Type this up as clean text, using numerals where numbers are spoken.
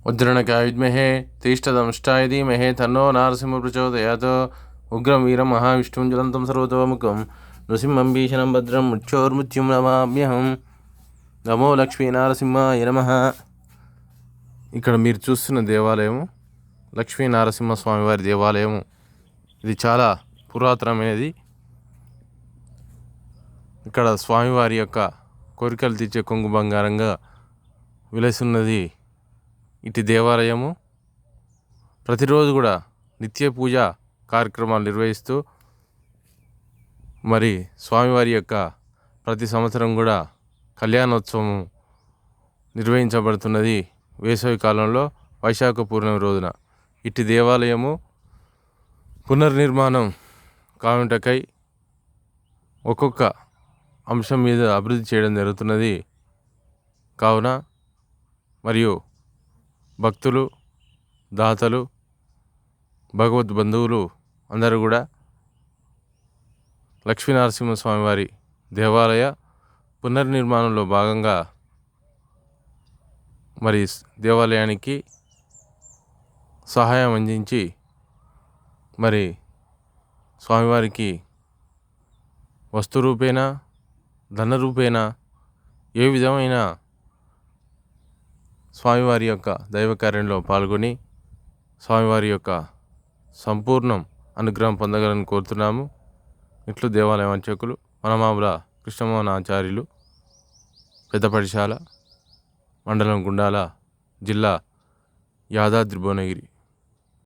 उज्जरणकाय विद्महे तीष्टदंष्टाय धीमहि तन्नो नारसिंह प्रचोदयात्। उग्रं वीरं महाविष्णुं ज्वलन्तं सर्वतोमुखं नृसिंहं भीषणं भद्रं मृत्योर्मृत्युं नमाम्यहं। నమో లక్ష్మీ నారసింహాయ నమః. ఇక్కడ మీరు చూస్తున్న దేవాలయము లక్ష్మీ నారసింహస్వామి వారి దేవాలయము. ఇది చాలా పురాతనమైనది. ఇక్కడ స్వామివారి యొక్క కోరికలు తీర్చే కొంగు బంగారంగా విలసిన్నది ఇటు దేవాలయము. ప్రతిరోజు కూడా నిత్య పూజ కార్యక్రమాలు నిర్వహిస్తూ మరి స్వామివారి యొక్క ప్రతి సంవత్సరం కూడా కళ్యాణోత్సవం నిర్వహించబడుతున్నది వేసవి కాలంలో వైశాఖ పూర్ణమి రోజున. ఇటు దేవాలయము పునర్నిర్మాణం కావుటకై ఒక్కొక్క అంశం మీద అభివృద్ధి చేయడం జరుగుతున్నది. కావున మరియు భక్తులు, దాతలు, భగవద్ బంధువులు అందరూ కూడా లక్ష్మీనరసింహస్వామి వారి దేవాలయ పునర్నిర్మాణంలో భాగంగా మరి దేవాలయానికి సహాయం అందించి మరి స్వామివారికి వస్తు రూపేణ, ధన రూపేణ ఏ విధమైన స్వామివారి యొక్క దైవ కార్యంలో పాల్గొని స్వామివారి యొక్క సంపూర్ణం అనుగ్రహం పొందగలని కోరుతున్నాము. ఇట్లు దేవాలయం అర్చకులు వనమాముల కృష్ణమోహన్ ఆచార్యులు, పెద్దపడిశాల, మండలం గుండాల, జిల్లా యాదాద్రి భువనగిరి.